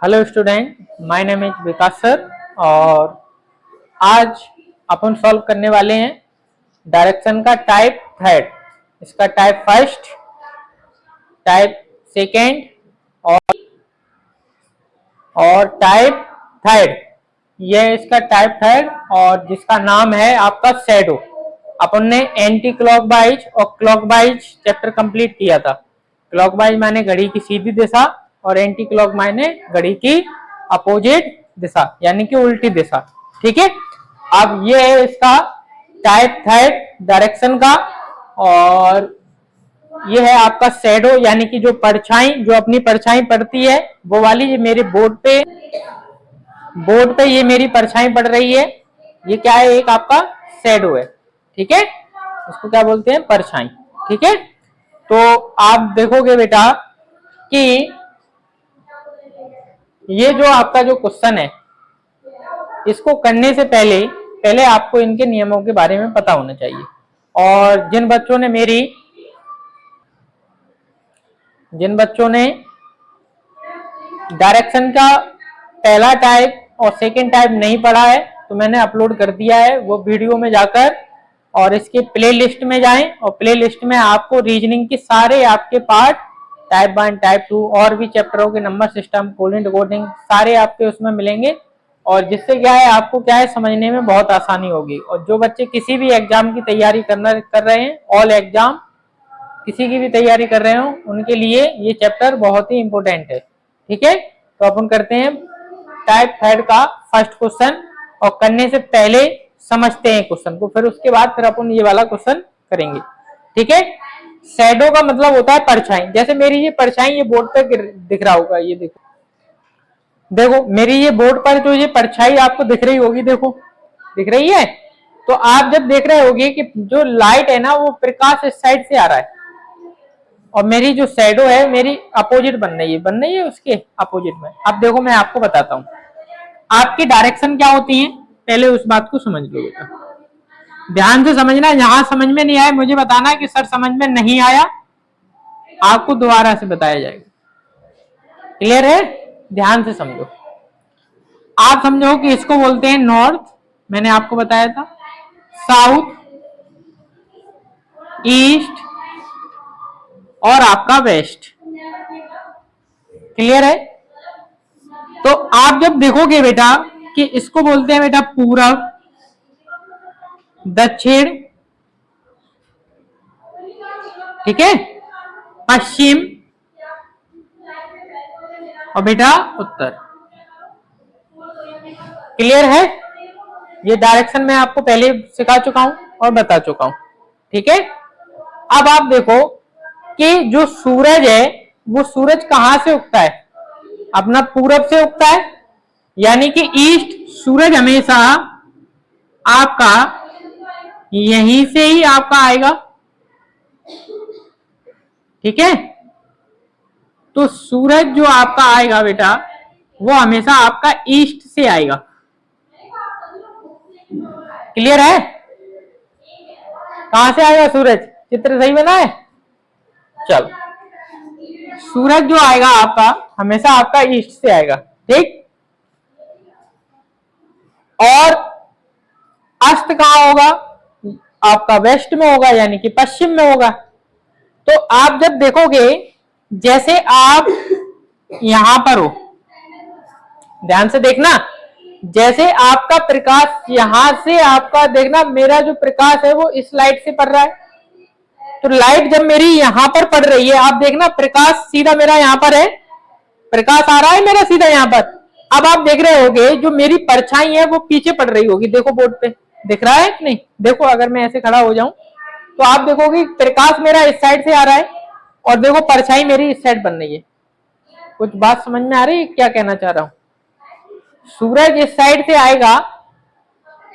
Hello student, my name is Vikas sir. और आज अपन solve करने वाले हैं डायरेक्शन का टाइप थर्ड, इसका टाइप फर्स्ट, टाइप सेकेंड और टाइप थर्ड। यह इसका टाइप थर्ड और जिसका नाम है आपका शैडो। अपन ने एंटी क्लॉकवाइज और क्लॉकवाइज चैप्टर कंप्लीट किया था। क्लॉकवाइज माने घड़ी की सीधी दिशा और एंटी क्लॉक माने घड़ी की अपोजिट दिशा यानी कि उल्टी दिशा। ठीक है, अब ये है इसका टाइप थर्ड डायरेक्शन का। और ये है आपका शैडो यानी कि जो परछाई, जो अपनी परछाई पड़ती है वो वाली। ये मेरे बोर्ड पे ये मेरी परछाई पड़ रही है। ये क्या है? एक आपका शैडो है। ठीक है, इसको क्या बोलते हैं? परछाई। ठीक है, तो आप देखोगे बेटा कि ये जो आपका जो क्वेश्चन है, इसको करने से पहले आपको इनके नियमों के बारे में पता होना चाहिए। और जिन बच्चों ने डायरेक्शन का पहला टाइप और सेकंड टाइप नहीं पढ़ा है तो मैंने अपलोड कर दिया है वो वीडियो में जाकर, और इसके प्ले लिस्ट में जाएं और प्ले लिस्ट में आपको रीजनिंग के सारे आपके पार्ट, टाइप 1 टाइप 2 और भी चैप्टरों के नंबर सिस्टम, कोलिन कोडिंग सारे आपके उसमें मिलेंगे। और जिससे क्या है, आपको क्या है, समझने में बहुत आसानी होगी। और जो बच्चे किसी भी एग्जाम की तैयारी कर रहे हैं, ऑल एग्जाम किसी की भी तैयारी कर रहे हो, उनके लिए ये चैप्टर बहुत ही इंपॉर्टेंट है। ठीक है, तो अपन करते हैं टाइप थर्ड का फर्स्ट क्वेश्चन, और करने से पहले समझते हैं क्वेश्चन को, फिर उसके बाद फिर अपन ये वाला क्वेश्चन करेंगे। ठीक है, शैडो का मतलब होता है परछाई। जैसे मेरी ये परछाई ये बोर्ड पे दिख रहा होगा, ये देखो मेरी ये बोर्ड पर जो ये परछाई आपको दिख रही होगी, देखो दिख रही है। तो आप जब देख रहे होगे कि जो लाइट है ना वो प्रकाश इस साइड से आ रहा है, और मेरी जो शैडो है मेरी अपोजिट बन रही है उसके अपोजिट में। अब देखो मैं आपको बताता हूँ आपकी डायरेक्शन क्या होती है, पहले उस बात को समझ लो बेटा, ध्यान से समझना। यहां समझ में नहीं आया मुझे बताना कि सर समझ में नहीं आया, आपको दोबारा से बताया जाएगा। क्लियर है? ध्यान से समझो। आप समझो कि इसको बोलते हैं नॉर्थ, मैंने आपको बताया था, साउथ, ईस्ट और आपका वेस्ट। क्लियर है? तो आप जब देखोगे बेटा कि इसको बोलते हैं बेटा पूरब, दक्षिण, ठीक है, पश्चिम और बेटा उत्तर। क्लियर है? ये डायरेक्शन मैं आपको पहले सिखा चुका हूं और बता चुका हूं। ठीक है, अब आप देखो कि जो सूरज है वो सूरज कहां से उगता है? अपना पूरब से उगता है, यानी कि ईस्ट। सूरज हमेशा आपका यहीं से ही आपका आएगा। ठीक है, तो सूरज जो आपका आएगा बेटा वो हमेशा आपका ईस्ट से आएगा। क्लियर है? कहां से आएगा सूरज? चित्र सही बना है? चलो, सूरज जो आएगा आपका हमेशा आपका ईस्ट से आएगा। ठीक, और अस्त कहां होगा? आपका वेस्ट में होगा, यानी कि पश्चिम में होगा। तो आप जब देखोगे, जैसे आप यहां पर हो, ध्यान से देखना, जैसे आपका प्रकाश यहां से आपका देखना, मेरा जो प्रकाश है वो इस लाइट से पड़ रहा है। तो लाइट जब मेरी यहां पर पड़ रही है, आप देखना प्रकाश सीधा मेरा यहां पर है, प्रकाश आ रहा है मेरा सीधा यहां पर। अब आप देख रहे होगे जो मेरी परछाई है वो पीछे पड़ रही होगी। देखो बोर्ड पे दिख रहा है कि नहीं? देखो अगर मैं ऐसे खड़ा हो जाऊं तो आप देखोगे प्रकाश मेरा इस साइड से आ रहा है और देखो परछाई मेरी इस साइड बन रही है। कुछ बात समझ में आ रही है क्या कहना चाह रहा हूं? सूरज इस साइड से आएगा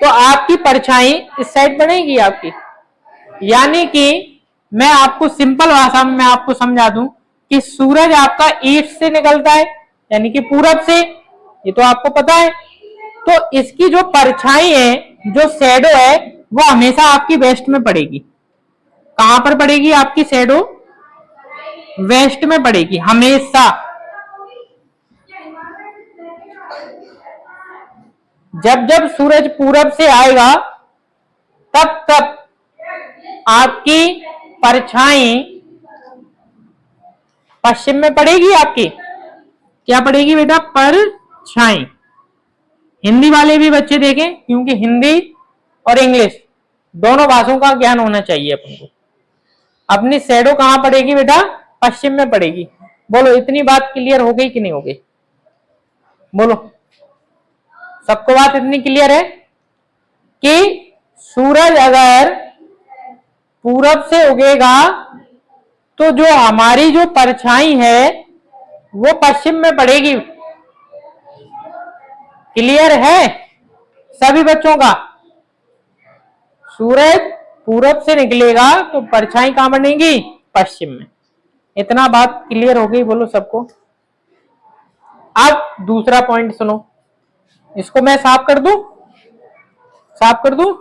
तो आपकी परछाई इस साइड बनेगी आपकी। यानी कि मैं आपको सिंपल भाषा में मैं आपको समझा दूं कि सूरज आपका ईस्ट से निकलता है, यानी कि पूरब से, ये तो आपको पता है। तो इसकी जो परछाई है, जो शैडो है, वो हमेशा आपकी वेस्ट में पड़ेगी। कहां पर पड़ेगी आपकी शैडो? वेस्ट में पड़ेगी हमेशा। जब जब सूरज पूरब से आएगा तब तब आपकी परछाई पश्चिम में पड़ेगी। आपकी क्या पड़ेगी बेटा? परछाई। हिंदी वाले भी बच्चे देखें, क्योंकि हिंदी और इंग्लिश दोनों भाषाओं का ज्ञान होना चाहिए अपन को। अपनी शैडो कहां पड़ेगी बेटा? पश्चिम में पड़ेगी। बोलो, इतनी बात क्लियर हो गई कि नहीं हो गई? बोलो, सबको बात इतनी क्लियर है कि सूरज अगर पूरब से उगेगा तो जो हमारी जो परछाई है वो पश्चिम में पड़ेगी। क्लियर है सभी बच्चों का? सूरज पूरब से निकलेगा तो परछाई कहां बनेगी? पश्चिम में। इतना बात क्लियर हो गई? बोलो सबको। अब दूसरा पॉइंट सुनो, इसको मैं साफ कर दूं? साफ कर दूं?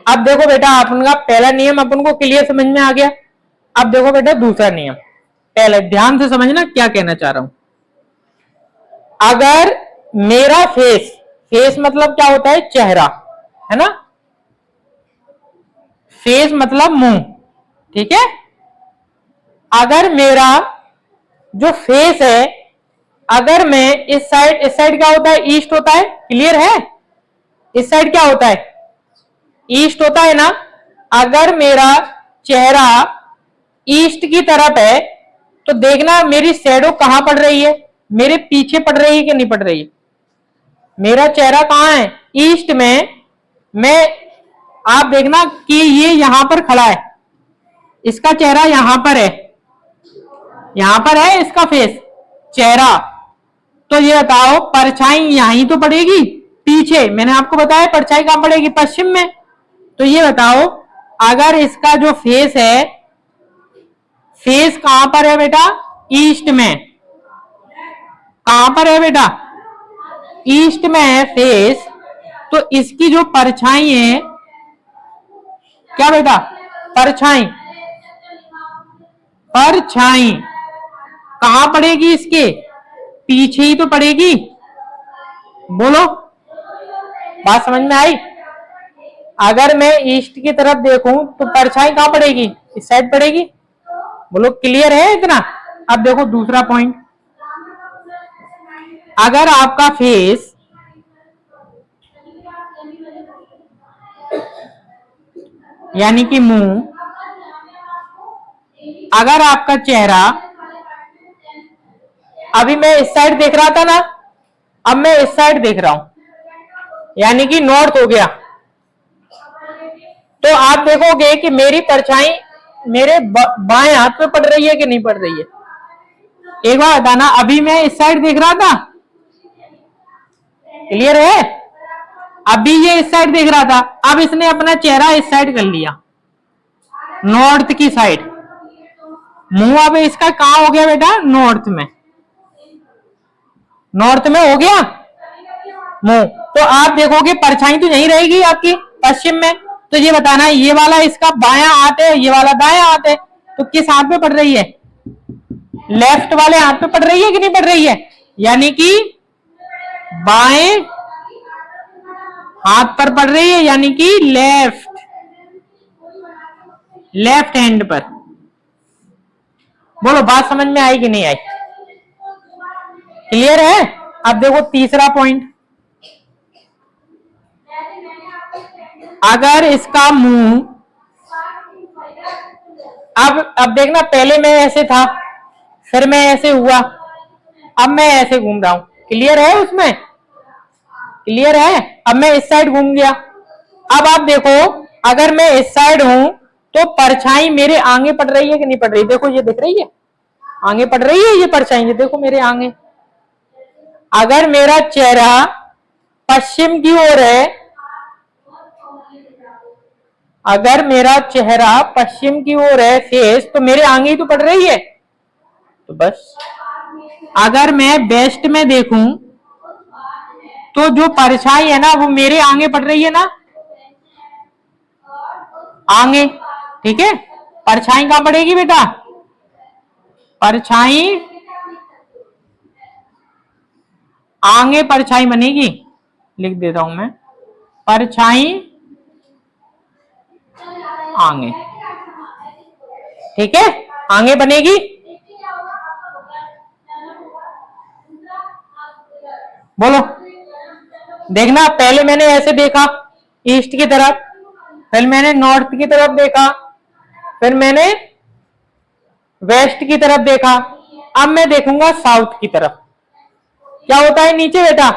अब देखो बेटा, अपन का पहला नियम अपन को क्लियर समझ में आ गया। अब देखो बेटा दूसरा नियम, पहले ध्यान से समझना क्या कहना चाह रहा हूं। अगर मेरा फेस, फेस मतलब क्या होता है? चेहरा, है ना? फेस मतलब मुंह, ठीक है? अगर मेरा जो फेस है, अगर मैं इस साइड क्या होता है? ईस्ट होता है। क्लियर है? इस साइड क्या होता है? ईस्ट होता है ना। अगर मेरा चेहरा ईस्ट की तरफ है तो देखना मेरी शैडो कहां पड़ रही है? मेरे पीछे पड़ रही है कि नहीं पड़ रही है? मेरा चेहरा कहां है? ईस्ट में। मैं, आप देखना कि ये यहां पर खड़ा है, इसका चेहरा यहां पर है, यहां पर है इसका फेस, चेहरा। तो ये बताओ परछाई यहीं तो पड़ेगी पीछे। मैंने आपको बताया परछाई कहां पड़ेगी? पश्चिम में। तो ये बताओ, अगर इसका जो फेस है, फेस कहां पर है बेटा? ईस्ट में। कहां पर है बेटा? ईस्ट में है फेस। तो इसकी जो परछाई है, क्या बेटा? परछाई। परछाई कहां पड़ेगी? इसके पीछे ही तो पड़ेगी। बोलो, बात समझ में आई? अगर मैं ईस्ट की तरफ देखूं तो परछाई कहां पड़ेगी? इस साइड पड़ेगी। बोलो, क्लियर है इतना? अब देखो दूसरा पॉइंट, अगर आपका फेस यानी कि मुंह, अगर आपका चेहरा, अभी मैं इस साइड देख रहा था ना, अब मैं इस साइड देख रहा हूं, यानी कि नॉर्थ हो गया। तो आप देखोगे कि मेरी परछाई मेरे बाएं हाथ पे पड़ रही है कि नहीं पड़ रही है? एक बार बताना, अभी मैं इस साइड देख रहा था, क्लियर है? अभी ये इस साइड देख रहा था, अब इसने अपना चेहरा इस साइड कर लिया, नॉर्थ की साइड। मुंह अब इसका कहां हो गया बेटा? नॉर्थ में। नॉर्थ में हो गया मुंह। तो आप देखोगे परछाई तो यहीं रहेगी आपकी पश्चिम में। तो ये बताना, ये वाला इसका बायां हाथ है, ये वाला दायां हाथ है, तो किस हाथ पे पड़ रही है? लेफ्ट वाले हाथ पे पड़ रही है कि नहीं पड़ रही है? यानी कि बाएं हाथ पर पड़ रही है, यानी कि लेफ्ट हैंड पर। बोलो, बात समझ में आई कि नहीं आई? क्लियर है? अब देखो तीसरा पॉइंट, अगर इसका मुंह, अब देखना, पहले मैं ऐसे था, फिर मैं ऐसे हुआ, अब मैं ऐसे घूम रहा हूं। क्लियर है उसमें? क्लियर है? अब मैं इस साइड घूम गया। अब आप देखो, अगर मैं इस साइड हूं तो परछाई मेरे आगे पड़ रही है कि नहीं पड़ रही? देखो, ये दिख रही है, आगे पड़ रही है ये परछाई, ये देखो मेरे आगे। अगर मेरा चेहरा पश्चिम की ओर है, अगर मेरा चेहरा पश्चिम की ओर है फेस, तो मेरे आगे ही तो पड़ रही है। तो बस, अगर मैं वेस्ट में देखूं तो जो परछाई है ना वो मेरे आगे पड़ रही है ना, आगे, ठीक है? परछाई कहां पड़ेगी बेटा? परछाई आगे परछाई बनेगी, लिख देता हूं मैं, परछाई आगे, ठीक है, आगे बनेगी। बोलो, देखना, पहले मैंने ऐसे देखा ईस्ट की तरफ, फिर मैंने नॉर्थ की तरफ देखा, फिर मैंने वेस्ट की तरफ देखा, अब मैं देखूंगा साउथ की तरफ। क्या होता है नीचे बेटा?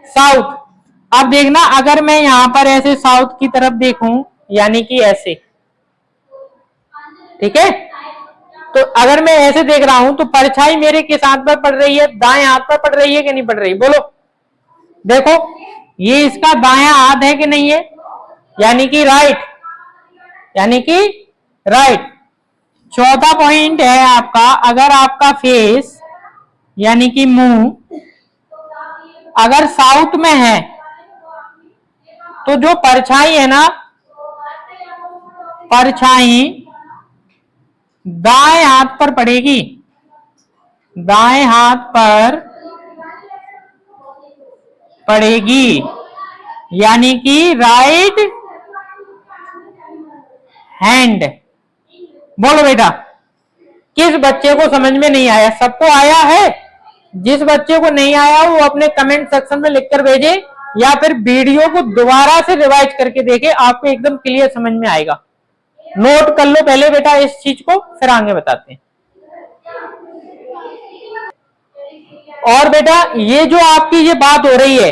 साउथ। अब देखना, अगर मैं यहां पर ऐसे साउथ की तरफ देखूं, यानी कि ऐसे, ठीक है, तो अगर मैं ऐसे देख रहा हूं तो परछाई मेरे किस हाथ पर पड़ रही है? दाएं हाथ पर पड़ रही है कि नहीं पड़ रही? बोलो, देखो, ये इसका दायां हाथ है कि नहीं है? यानी कि राइट, यानी कि राइट। चौथा पॉइंट है आपका, अगर आपका फेस यानी कि मुंह अगर साउथ में है तो जो परछाई है ना, परछाई दाएं हाथ पर पड़ेगी, दाएं हाथ पर पड़ेगी, यानी कि राइट हैंड। बोलो बेटा, किस बच्चे को समझ में नहीं आया? सबको आया है? जिस बच्चे को नहीं आया वो अपने कमेंट सेक्शन में लिखकर भेजे, या फिर वीडियो को दोबारा से रिवाइज करके देखे, आपको एकदम क्लियर समझ में आएगा। नोट कर लो पहले बेटा इस चीज को, फिर आगे बताते हैं। और बेटा, ये जो आपकी ये बात हो रही है,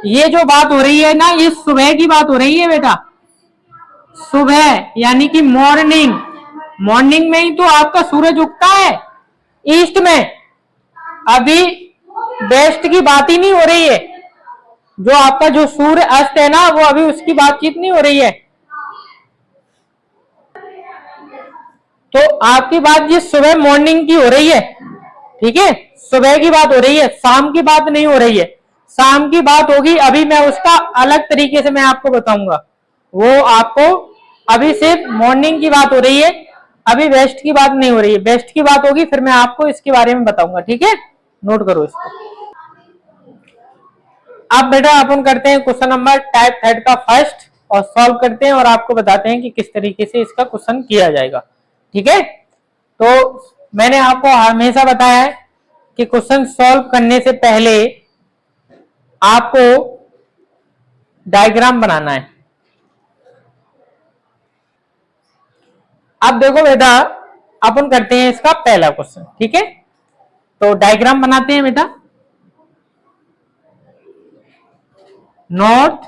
ये जो बात हो रही है ना, ये सुबह की बात हो रही है बेटा। सुबह यानी कि मॉर्निंग, मॉर्निंग में ही तो आपका सूरज उगता है ईस्ट में। अभी वेस्ट की बात ही नहीं हो रही है। जो आपका जो सूर्य अस्त है ना, वो अभी उसकी बातचीत नहीं हो रही है। तो आपकी बात ये सुबह मॉर्निंग की हो रही है, ठीक है, सुबह की बात हो रही है, शाम की बात नहीं हो रही है। शाम की बात होगी, अभी मैं उसका अलग तरीके से मैं आपको बताऊंगा। वो आपको अभी सिर्फ मॉर्निंग की बात हो रही है, अभी वेस्ट की बात नहीं हो रही है। वेस्ट की बात होगी फिर मैं आपको इसके बारे में बताऊंगा, ठीक है, नोट करो इसको। अब बेटा अपन करते हैं क्वेश्चन नंबर टाइप थर्ड का फर्स्ट, और सॉल्व करते हैं और आपको बताते हैं कि किस तरीके से इसका क्वेश्चन किया जाएगा, ठीक है। तो मैंने आपको हमेशा बताया है कि क्वेश्चन सॉल्व करने से पहले आपको डायग्राम बनाना है। अब देखो बेटा, अपन करते हैं इसका पहला क्वेश्चन, ठीक है। तो डायग्राम बनाते हैं बेटा। नॉर्थ,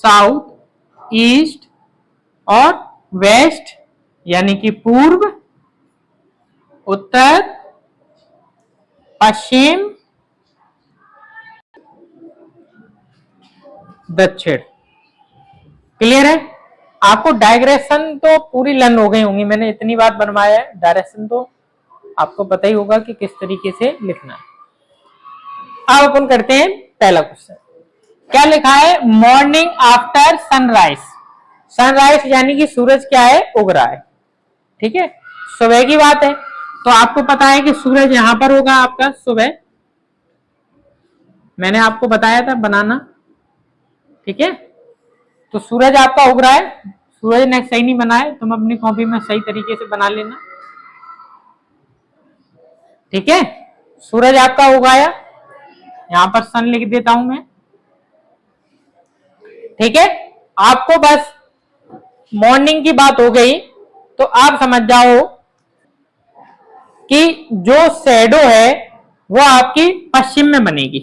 साउथ, ईस्ट और वेस्ट यानी कि पूर्व, उत्तर, पश्चिम, दक्षिण। क्लियर है? आपको डायरेक्शन तो पूरी लर्न हो गई होंगी, मैंने इतनी बार बनवाया है, डायरेक्शन तो आपको पता ही होगा कि किस तरीके से लिखना है। अब अपन करते हैं पहला क्वेश्चन। क्या लिखा है? Morning after sunrise. सनराइज यानी कि सूरज क्या है? उग रहा है, ठीक है, सुबह की बात है। तो आपको पता है कि सूरज यहां पर होगा आपका सुबह, मैंने आपको बताया था बनाना, ठीक है। तो सूरज आपका उग रहा है, सूरज ने सही नहीं बना है, तुम अपनी कॉपी में सही तरीके से बना लेना, ठीक है। सूरज आपका उगाया, यहां पर सन लिख देता हूं मैं, ठीक है। आपको बस मॉर्निंग की बात हो गई तो आप समझ जाओ कि जो शैडो है वो आपकी पश्चिम में बनेगी।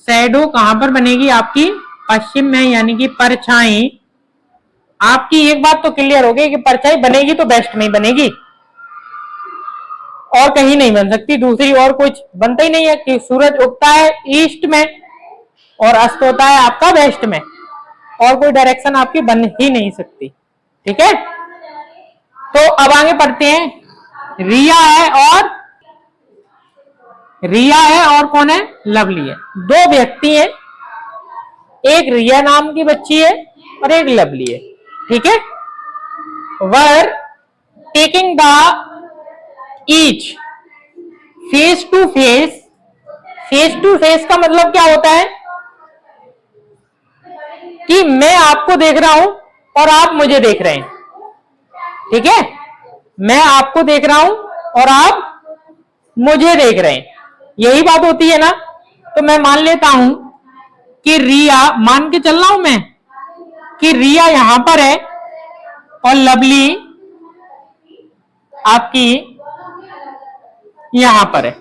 शैडो कहां पर बनेगी? आपकी पश्चिम में, यानी कि परछाई। आपकी एक बात तो क्लियर हो गई कि परछाई बनेगी तो वेस्ट में ही बनेगी, और कहीं नहीं बन सकती, दूसरी और कुछ बनता ही नहीं है कि सूरज उगता है ईस्ट में और अस्त होता है आपका वेस्ट में, और कोई डायरेक्शन आपकी बन ही नहीं सकती, ठीक है। तो अब आगे बढ़ते हैं। रिया है और कौन है? लवली है। दो व्यक्ति हैं, एक रिया नाम की बच्ची है और एक लवली है, ठीक है। We're taking the each face to face, face to face का मतलब क्या होता है कि मैं आपको देख रहा हूं और आप मुझे देख रहे हैं, ठीक है। मैं आपको देख रहा हूं और आप मुझे देख रहे हैं, यही बात होती है ना। तो मैं मान लेता हूं कि रिया, मान के चल रहा हूं मैं कि रिया यहां पर है और लवली आपकी यहां पर है,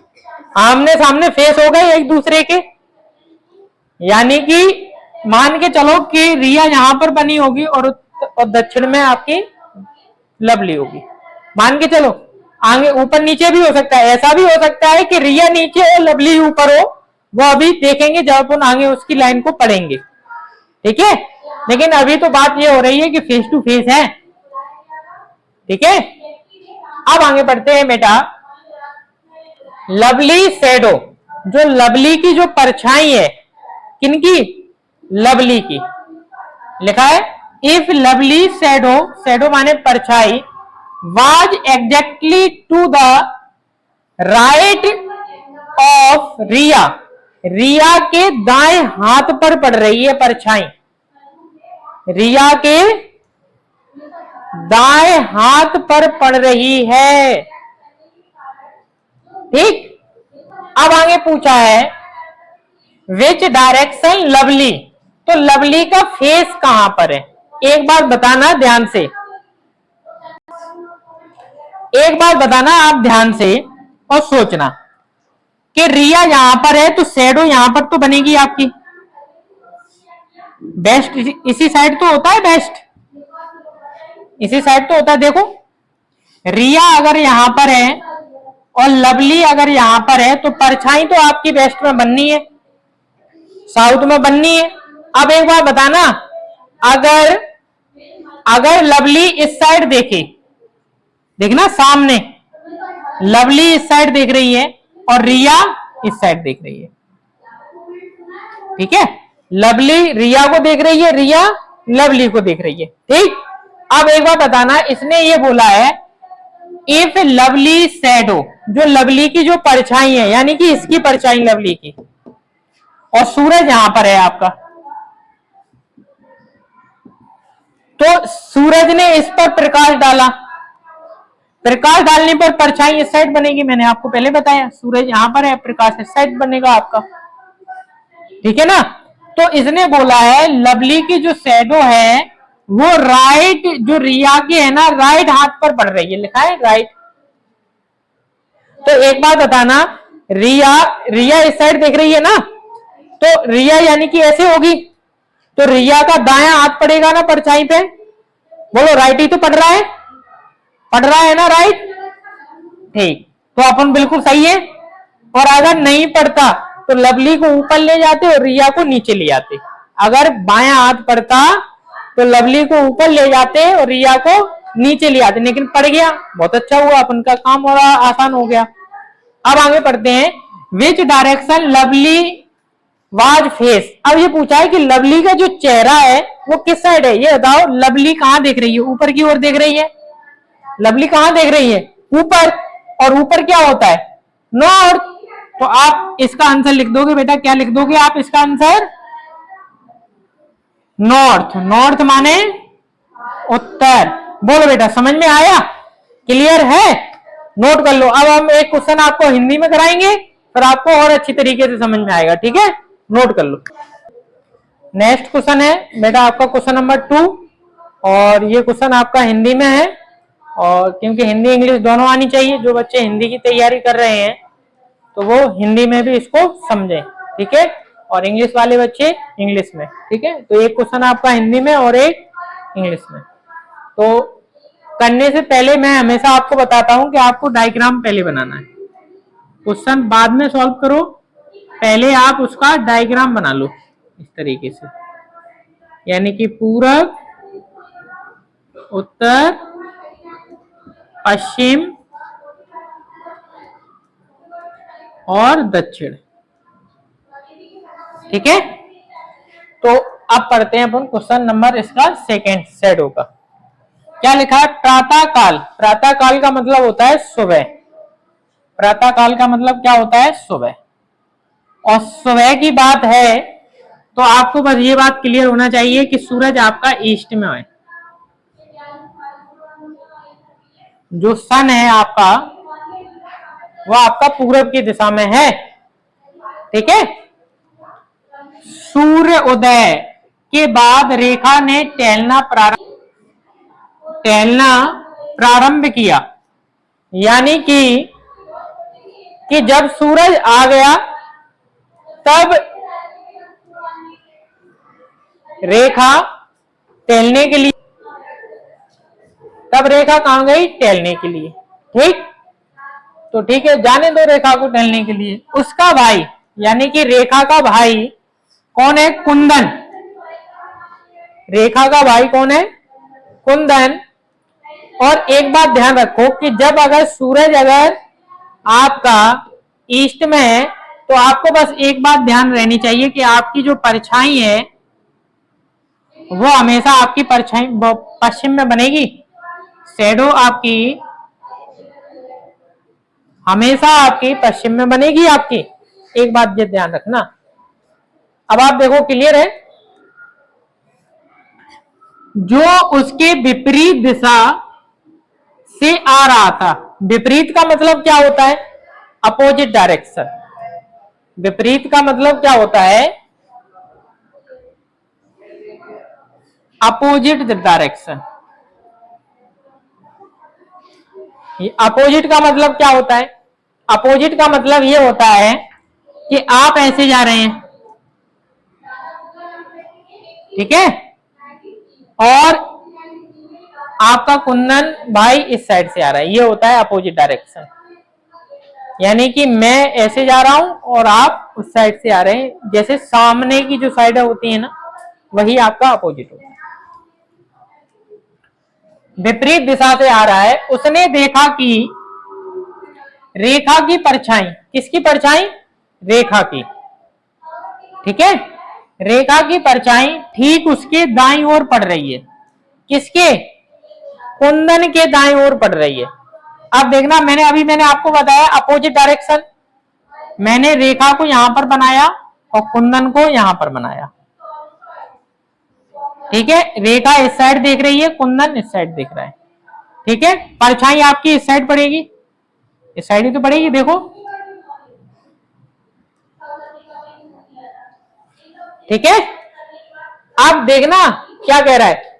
आमने सामने फेस हो गए एक दूसरे के। यानी कि मान के चलो कि रिया यहां पर बनी होगी और दक्षिण में आपकी लवली होगी, मान के चलो। आगे ऊपर नीचे भी हो सकता है, ऐसा भी हो सकता है कि रिया नीचे और लवली ऊपर हो, वो अभी देखेंगे जब अपन आगे उसकी लाइन को पढ़ेंगे, ठीक है। लेकिन अभी तो बात ये हो रही है कि फेस टू फेस है, ठीक है। अब आगे बढ़ते हैं बेटा। लवली शैडो, जो लवली की जो परछाई है, किनकी? लवली की। लिखा है इफ लवली शैडो, शैडो माने परछाई, was exactly to the right of Ria, Ria के दाएं हाथ पर पड़ रही है परछाई, रिया के दाएं हाथ पर पड़ रही है, ठीक। अब आगे पूछा है विच डायरेक्शन लवली, तो लवली का फेस कहां पर है? एक बार बताना ध्यान से, एक बार बताना आप ध्यान से और सोचना कि रिया यहां पर है तो शैडो यहां पर तो बनेगी आपकी, बेस्ट इसी साइड तो होता है, बेस्ट इसी साइड तो होता है। देखो रिया अगर यहां पर है और लवली अगर यहां पर है तो परछाई तो आपकी वेस्ट में बननी है, साउथ में बननी है। अब एक बार बताना, अगर अगर लवली इस साइड देखे, देखना सामने लवली इस साइड देख रही है और रिया इस साइड देख रही है, ठीक है। लवली रिया को देख रही है, रिया लवली को देख रही है, ठीक। अब एक बार बताना, इसने ये बोला है इफ लवली शैडो, जो लवली की जो परछाई है, यानी कि इसकी परछाई लवली की, और सूरज यहां पर है आपका, तो सूरज ने इस पर प्रकाश डाला, प्रकाश डालने पर परछाई इस साइड बनेगी, मैंने आपको पहले बताया। सूरज यहां पर है, प्रकाश इस साइड बनेगा आपका, ठीक है ना। तो इसने बोला है लवली की जो शैडो है वो राइट, जो रिया की है ना, राइट हाथ पर पड़ रही है, लिखा है राइट। तो एक बात बताना, रिया रिया इस साइड देख रही है ना, तो रिया यानी कि ऐसे होगी, तो रिया का दायां हाथ पड़ेगा ना परछाई पे, बोलो राइट ही तो पड़ रहा है, पड़ रहा है ना राइट, ठीक। तो अपन बिल्कुल सही है। और अगर नहीं पड़ता तो लवली को ऊपर ले जाते और रिया को नीचे ले जाते, अगर बायां हाथ पड़ता तो लवली को ऊपर ले जाते और रिया को नीचे ले आते, लेकिन पड़ गया, बहुत अच्छा हुआ, अपन का काम और आसान हो गया। अब आगे पढ़ते हैं which direction lovely was face. अब ये पूछा है कि लवली का जो चेहरा है वो किस साइड है, ये बताओ। लवली कहां देख रही है? ऊपर की ओर देख रही है। लवली कहां देख रही है? ऊपर। और ऊपर क्या होता है? नॉर्थ। तो आप इसका आंसर लिख दोगे बेटा, क्या लिख दोगे आप इसका आंसर? नॉर्थ। नॉर्थ माने उत्तर। बोलो बेटा, समझ में आया? क्लियर है? नोट कर लो। अब हम एक क्वेश्चन आपको हिंदी में कराएंगे, फिर आपको और अच्छी तरीके से समझ में आएगा, ठीक है? नोट कर लो। नेक्स्ट क्वेश्चन है बेटा आपका क्वेश्चन नंबर 2, और ये क्वेश्चन आपका हिंदी में है, और क्योंकि हिंदी इंग्लिश दोनों आनी चाहिए, जो बच्चे हिंदी की तैयारी कर रहे हैं तो वो हिंदी में भी इसको समझें, ठीक है? और इंग्लिश वाले बच्चे इंग्लिश में, ठीक है? तो एक क्वेश्चन आपका हिंदी में और एक इंग्लिश में। तो करने से पहले मैं हमेशा आपको बताता हूं कि आपको डायग्राम पहले बनाना है, क्वेश्चन बाद में सॉल्व करो, पहले आप उसका डायग्राम बना लो इस तरीके से, यानी कि पूरब, उत्तर, पश्चिम और दक्षिण, ठीक है? तो अब पढ़ते हैं अपन क्वेश्चन नंबर इसका सेकंड, शैडो का। क्या लिखा है? प्रातः काल। प्रातः काल का मतलब होता है सुबह। प्रातः काल का मतलब क्या होता है? सुबह। और सुबह की बात है तो आपको बस ये बात क्लियर होना चाहिए कि सूरज आपका ईस्ट में है। जो सन है आपका वो आपका पूरब की दिशा में है। ठीक है। सूर्य उदय के बाद रेखा ने टहलना प्रारंभ किया, यानी कि जब सूरज आ गया तब रेखा टहलने के लिए, तब रेखा कहां गई? टहलने के लिए। ठीक, तो ठीक है, जाने दो रेखा को टहलने के लिए। उसका भाई यानी कि रेखा का भाई कौन है? कुंदन। रेखा का भाई कौन है? कुंदन। और एक बात ध्यान रखो कि जब अगर सूरज अगर आपका ईस्ट में है तो आपको बस एक बात ध्यान रहनी चाहिए कि आपकी जो परछाई है वो हमेशा आपकी परछाई पश्चिम में बनेगी। शैडो आपकी हमेशा आपकी पश्चिम में बनेगी आपकी। एक बात ये ध्यान रखना। अब आप देखो, क्लियर है? जो उसके विपरीत दिशा से आ रहा था। विपरीत का मतलब क्या होता है? Opposite direction. विपरीत का मतलब क्या होता है? Opposite direction. अपोजिट का मतलब क्या होता है? अपोजिट का मतलब ये होता है कि आप ऐसे जा रहे हैं, ठीक है, और आपका कुंदन भाई इस साइड से आ रहा है। ये होता है अपोजिट डायरेक्शन। यानी कि मैं ऐसे जा रहा हूं और आप उस साइड से आ रहे हैं। जैसे सामने की जो साइड होती है ना, वही आपका अपोजिट होता है। विपरीत दिशा से आ रहा है। उसने देखा कि रेखा की परछाई, किसकी परछाई? रेखा की। ठीक है, रेखा की परछाई ठीक उसके दाईं ओर पड़ रही है। किसके? कुंदन के दाईं ओर पड़ रही है। अब देखना, मैंने आपको बताया अपोजिट डायरेक्शन। मैंने रेखा को यहां पर बनाया और कुंदन को यहां पर बनाया। ठीक है, रेखा इस साइड देख रही है, कुंदन इस साइड देख रहा है। ठीक है, परछाई आपकी इस साइड पड़ेगी, इस साइड ही तो पड़ेगी। देखो, ठीक है। अब देखना क्या कह रहा है।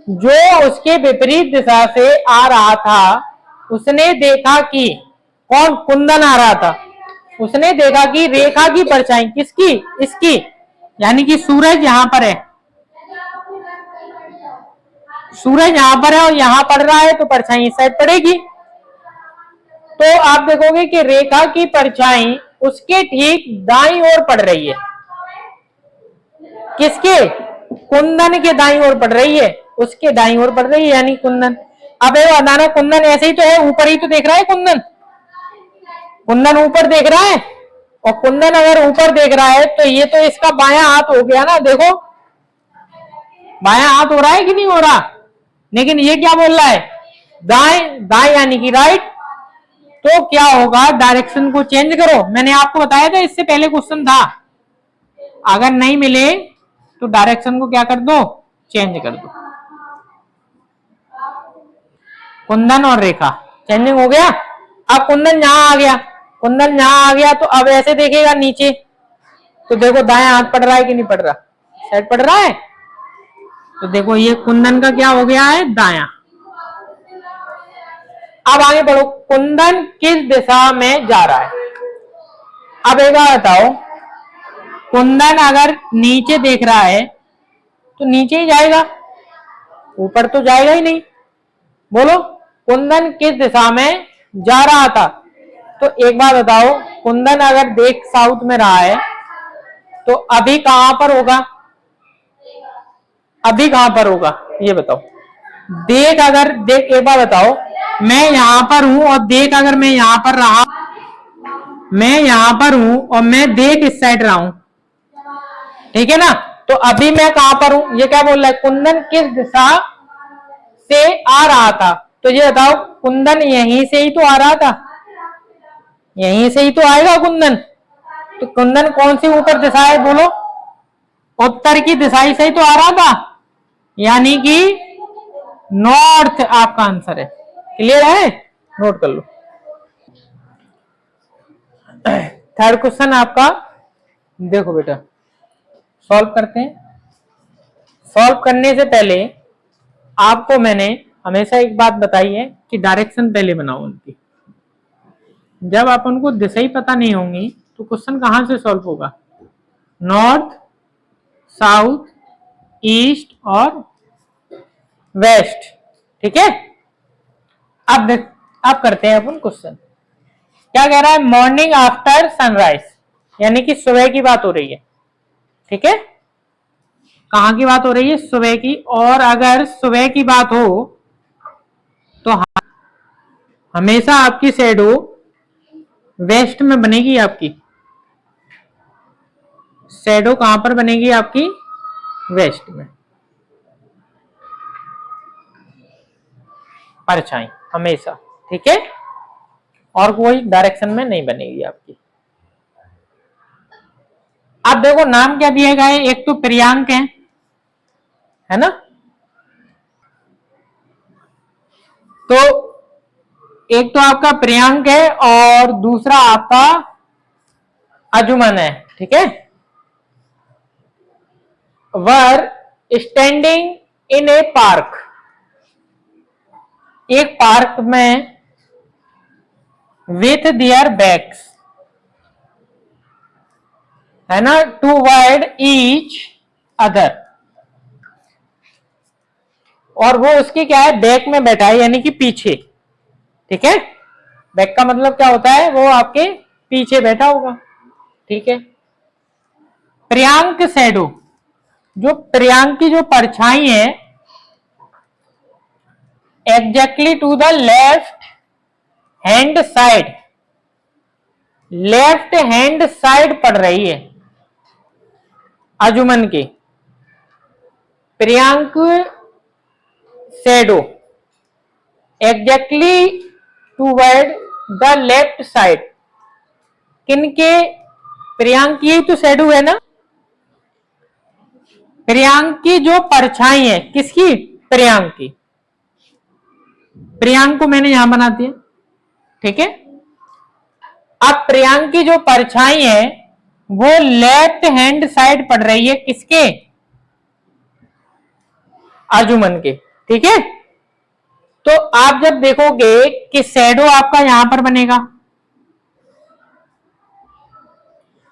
जो उसके विपरीत दिशा से आ रहा था उसने देखा कि, कौन? कुंदन आ रहा था। उसने देखा कि रेखा की परछाई, किसकी? इसकी, यानी कि सूरज यहां पर है। सूरज यहां पर है और यहां पड़ रहा है तो परछाई इस साइड पड़ेगी। तो आप देखोगे कि रेखा की परछाई उसके ठीक दाईं ओर पड़ रही है। किसके? कुंदन के दाईं ओर पड़ रही है, उसके दाईं ओर पड़ रही है, यानी कुंदन। अब ये बताना, कुंदन ऐसे ही तो है, ऊपर ही तो देख रहा है कुंदन। कुंदन ऊपर देख रहा है, और कुंदन अगर ऊपर देख रहा है तो ये तो इसका बायां हाथ हो गया ना। देखो, बायां हाथ हो रहा है कि नहीं हो रहा? लेकिन ये क्या बोल रहा है? दाएं। दाएं यानी कि राइट। तो क्या होगा? डायरेक्शन को चेंज करो। मैंने आपको बताया था, इससे पहले क्वेश्चन था। अगर नहीं मिले तो डायरेक्शन को क्या कर दो? चेंज कर दो। कुंदन और रेखा चेंजिंग हो गया। अब कुंदन यहां आ गया, कुंदन यहां आ गया तो अब ऐसे देखेगा नीचे, तो देखो दायां हाथ पड़ रहा है कि नहीं पड़ रहा? साइड पड़ रहा है। तो देखो ये कुंदन का क्या हो गया है? दायां। अब आगे बढ़ो, कुंदन किस दिशा में जा रहा है? अब एक बार बताओ, कुंदन अगर नीचे देख रहा है तो नीचे ही जाएगा, ऊपर तो जाएगा ही नहीं। बोलो, कुंदन किस दिशा में जा रहा था? तो एक बार बताओ, कुंदन अगर देख साउथ में रहा है तो अभी कहां पर होगा? अभी कहां पर होगा ये बताओ। देख, अगर देख, एक बार बताओ, मैं यहां पर हूं और देख, अगर मैं यहां पर रहा, मैं यहां पर हूं और मैं देख इस साइड रहा हूं, ठीक है ना? तो अभी मैं कहां पर हूं? ये क्या बोल रहा है? कुंदन किस दिशा से आ रहा था? तो ये बताओ, कुंदन यहीं से ही तो आ रहा था। यहीं से ही तो आएगा कुंदन। तो कुंदन कौन सी ऊपर दिशा है बोलो? उत्तर की दिशा से ही तो आ रहा था, यानी कि नॉर्थ आपका आंसर है। क्लियर है? नोट कर लो। थर्ड क्वेश्चन आपका देखो बेटा, सॉल्व करते हैं। सॉल्व करने से पहले आपको मैंने हमेशा एक बात बताई है कि डायरेक्शन पहले बनाओ उनकी। जब आप उनको दिशा ही पता नहीं होंगी तो क्वेश्चन कहां से सॉल्व होगा? नॉर्थ, साउथ, ईस्ट और वेस्ट। ठीक है, अब करते हैं अपन क्वेश्चन। क्या कह रहा है? मॉर्निंग आफ्टर सनराइज, यानी कि सुबह की बात हो रही है। ठीक है, कहां की बात हो रही है? सुबह की। और अगर सुबह की बात हो तो हमेशा आपकी शैडो वेस्ट में बनेगी। आपकी शैडो कहां पर बनेगी? आपकी वेस्ट में, परछाई हमेशा। ठीक है, और कोई डायरेक्शन में नहीं बनेगी आपकी। अब देखो नाम क्या दिए गए, एक तो प्रियांक है ना, तो एक तो आपका प्रियांक है और दूसरा आपका अजुमन है। ठीक है, were standing in A park, एक पार्क में, विथ दियर बैग्स, है ना, टू वाइड ईच अदर, और वो उसकी क्या है? बैक में बैठा है, यानी कि पीछे। ठीक है, बैक का मतलब क्या होता है? वो आपके पीछे बैठा होगा। ठीक है, प्रियांक शैडो, जो प्रियांक की जो परछाई है, exactly to the left hand side, left hand side पड़ रही है अजुमन की। Priyank shadow exactly toward the left side, किनके? प्रियांक की तो शैडो है ना, प्रियांक की जो परछाई है, किसकी? प्रियांक की। प्रियांक को मैंने यहां बना दिया। ठीक है, अब प्रियांक की जो परछाई है वो लेफ्ट हैंड साइड पड़ रही है, किसके? अर्जुमन के। ठीक है, तो आप जब देखोगे कि शैडो आपका यहां पर बनेगा,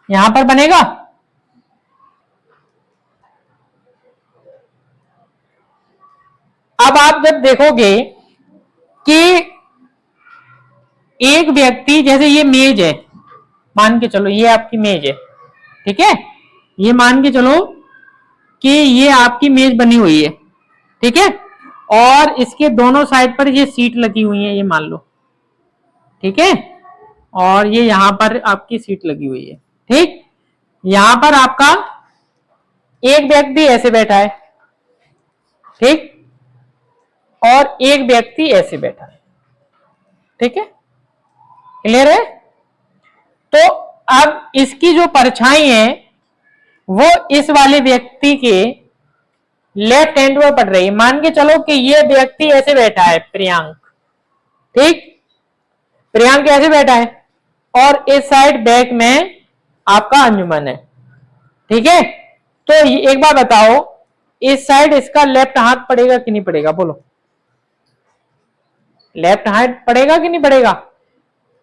यहां पर बनेगा, अब आप जब देखोगे कि एक व्यक्ति, जैसे ये मेज है, मान के चलो ये आपकी मेज है। ठीक है, ये मान के चलो कि ये आपकी मेज बनी हुई है। ठीक है, और इसके दोनों साइड पर ये सीट लगी हुई है, ये मान लो। ठीक है, और ये यहां पर आपकी सीट लगी हुई है। ठीक, यहां पर आपका एक व्यक्ति ऐसे बैठा है। ठीक, और एक व्यक्ति ऐसे बैठा है। ठीक है, क्लियर है? तो अब इसकी जो परछाई है वो इस वाले व्यक्ति के लेफ्ट हैंड में पड़ रही है। मान के चलो कि ये व्यक्ति ऐसे बैठा है, प्रियांक। ठीक, प्रियांक ऐसे बैठा है और इस साइड बैक में आपका अंजुमन है। ठीक है, तो एक बार बताओ, इस साइड इसका लेफ्ट हाथ पड़ेगा कि नहीं पड़ेगा? बोलो, लेफ्ट हाथ पड़ेगा कि नहीं पड़ेगा?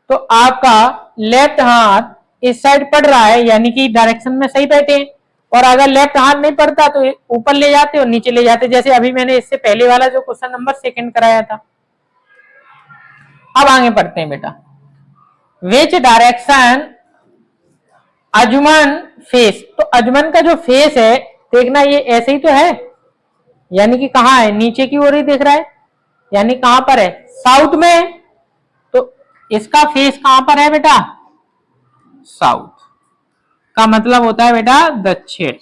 तो आपका लेफ्ट हाथ इस साइड पड़ रहा है, यानी कि डायरेक्शन में सही बैठे हैं। और अगर लेफ्ट हाथ नहीं पड़ता तो ऊपर ले जाते और नीचे ले जाते, जैसे अभी मैंने इससे पहले वाला जो क्वेश्चन नंबर 2 कराया था। अब आगे पढ़ते हैं बेटा। विच डायरेक्शन अजुमन फेस, तो अजुमन का जो फेस है, देखना ये ऐसे ही तो है, यानी कि कहां है? नीचे की ओर ही दिख रहा है, यानी कहां पर है? साउथ में। तो इसका फेस कहां पर है बेटा? साउथ का मतलब होता है बेटा दक्षिण।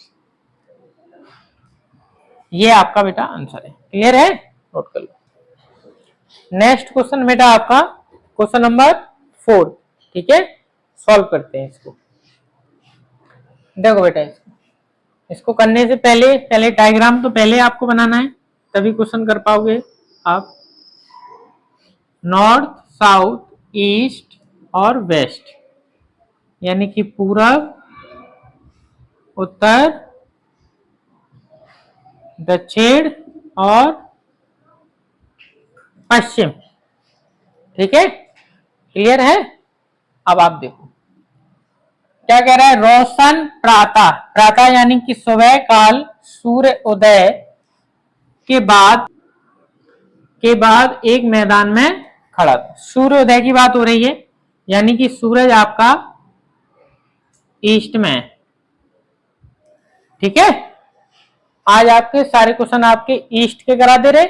ये आपका बेटा आंसर है। क्लियर है? नोट कर लो। नेक्स्ट क्वेश्चन बेटा आपका क्वेश्चन नंबर 4। ठीक है, सॉल्व करते हैं इसको। देखो बेटा, इसको करने से पहले डायग्राम तो पहले आपको बनाना है, तभी क्वेश्चन कर पाओगे आप। नॉर्थ, साउथ, ईस्ट और वेस्ट, यानी कि पूरब, उत्तर, दक्षिण और पश्चिम। ठीक है, क्लियर है। अब आप देखो क्या कह रहा है, रोशन प्रातः, प्रातः यानी कि सुबह काल सूर्य उदय के बाद एक मैदान में खड़ा था। सूर्योदय की बात हो रही है, यानी कि सूरज आपका ईस्ट में है। ठीक है, आज आपके सारे क्वेश्चन आपके ईस्ट के करा दे रहे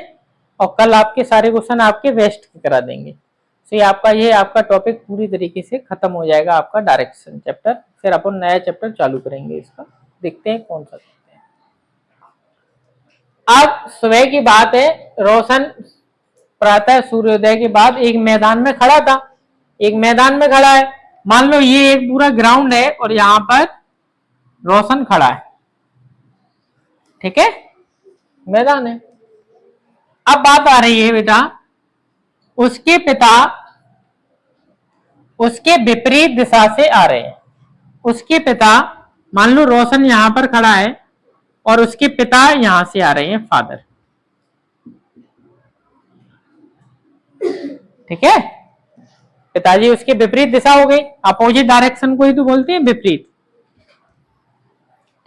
और कल आपके सारे क्वेश्चन आपके वेस्ट के करा देंगे। तो ये आपका टॉपिक पूरी तरीके से खत्म हो जाएगा, आपका डायरेक्शन चैप्टर। फिर अपन नया चैप्टर चालू करेंगे इसका, देखते हैं कौन सा देखते हैं। अब सुबह की बात है, रोशन प्रातः सूर्योदय के बाद एक मैदान में खड़ा था। एक मैदान में खड़ा है, मान लो ये एक पूरा ग्राउंड है और यहां पर रोशन खड़ा है। ठीक है, मैदान है। अब बात आ रही है बेटा, उसके पिता उसके विपरीत दिशा से आ रहे हैं। उसके पिता, मान लो रोशन यहां पर खड़ा है और उसके पिता यहां से आ रहे हैं, फादर। ठीक है, पिताजी उसके विपरीत दिशा हो गई, अपोजिट डायरेक्शन को ही तो बोलते हैं विपरीत।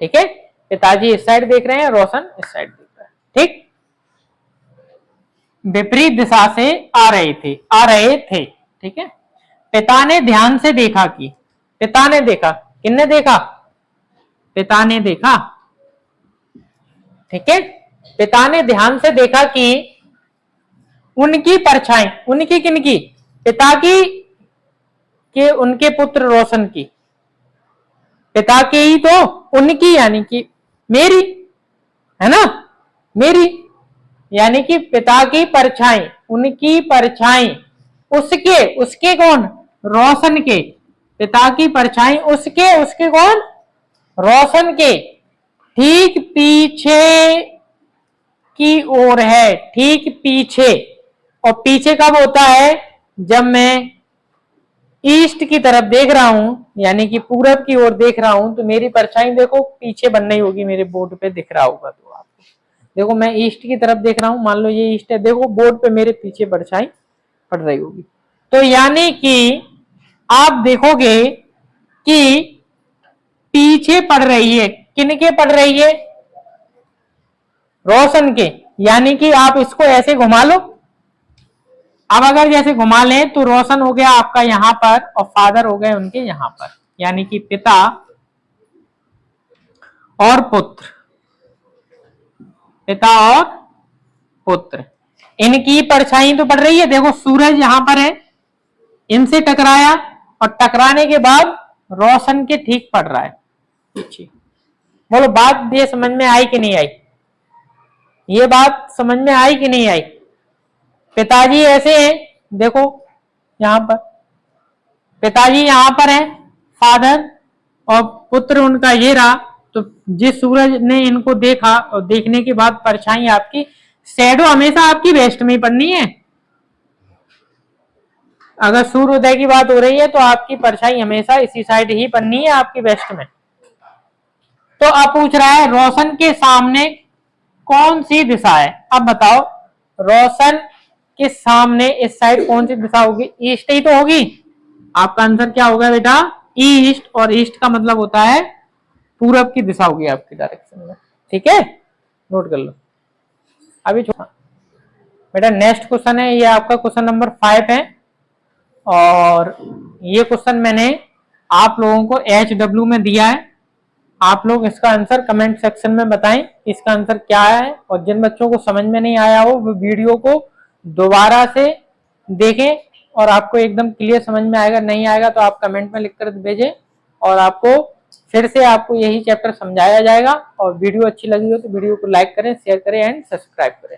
ठीक है, पिताजी इस साइड देख रहे हैं, रोशन इस साइड देख रहा है। ठीक, विपरीत दिशा से आ रहे थे। ठीक है, पिता ने ध्यान से देखा कि, पिता ने देखा, किसने देखा, पिता ने देखा। ठीक है, पिता ने ध्यान से देखा कि उनकी परछाई, उनकी किनकी, पिता की कि उनके पुत्र रोशन की, पिता की ही तो उनकी, यानी कि मेरी, है ना, मेरी, यानी कि पिता की परछाई, उनकी परछाई, उसके कौन, रोशन के, पिता की परछाई उसके कौन, रोशन के ठीक पीछे की ओर है। ठीक पीछे, और पीछे कब होता है, जब मैं ईस्ट की तरफ देख रहा हूं, यानी कि पूरब की ओर देख रहा हूं, तो मेरी परछाई देखो पीछे बन रही होगी, मेरे बोर्ड पे दिख रहा होगा। तो आपको देखो, मैं ईस्ट की तरफ देख रहा हूं, मान लो ये ईस्ट है, देखो बोर्ड पे मेरे पीछे परछाई पड़ रही होगी। तो यानी कि आप देखोगे कि पीछे पड़ रही है, किनके पड़ रही है, रोशन के। यानी कि आप इसको ऐसे घुमा लो। अब अगर जैसे घुमा लें तो रोशन हो गया आपका यहां पर और फादर हो गए उनके यहां पर, यानी कि पिता और पुत्र, पिता और पुत्र, इनकी परछाई तो पड़ रही है। देखो सूरज यहां पर है, इनसे टकराया और टकराने के बाद रोशन के ठीक पड़ रहा है पीछे। बोलो बात ये समझ में आई कि नहीं आई, ये बात समझ में आई कि नहीं आई। पिताजी ऐसे हैं, देखो यहां पर पिताजी यहां पर है, फादर, और पुत्र उनका ये रहा। तो जिस सूरज ने इनको देखा और देखने के बाद परछाई आपकी, शैडो हमेशा आपकी वेस्ट में ही पड़नी है। अगर सूर्योदय की बात हो रही है तो आपकी परछाई हमेशा इसी साइड ही पड़नी है, आपकी वेस्ट में। तो अब पूछ रहा है रोशन के सामने कौन सी दिशा है। अब बताओ, रोशन के सामने इस साइड कौन सी दिशा होगी, ईस्ट ही तो होगी। आपका आंसर क्या होगा बेटा, ईस्ट, और ईस्ट का मतलब होता है पूरब की दिशा होगी आपकी डायरेक्शन में। ठीक है, नोट कर लो। अभी बेटा नेक्स्ट क्वेश्चन है, ये आपका क्वेश्चन नंबर 5 है, और ये क्वेश्चन मैंने आप लोगों को HW में दिया है। आप लोग इसका आंसर कमेंट सेक्शन में बताएं इसका आंसर क्या है, और जिन बच्चों को समझ में नहीं आया हो वो वीडियो को दोबारा से देखें और आपको एकदम क्लियर समझ में आएगा। नहीं आएगा तो आप कमेंट में लिखकर भेजें और आपको फिर से आपको यही चैप्टर समझाया जाएगा। और वीडियो अच्छी लगी हो तो वीडियो को लाइक करें, शेयर करें एंड सब्सक्राइब करें।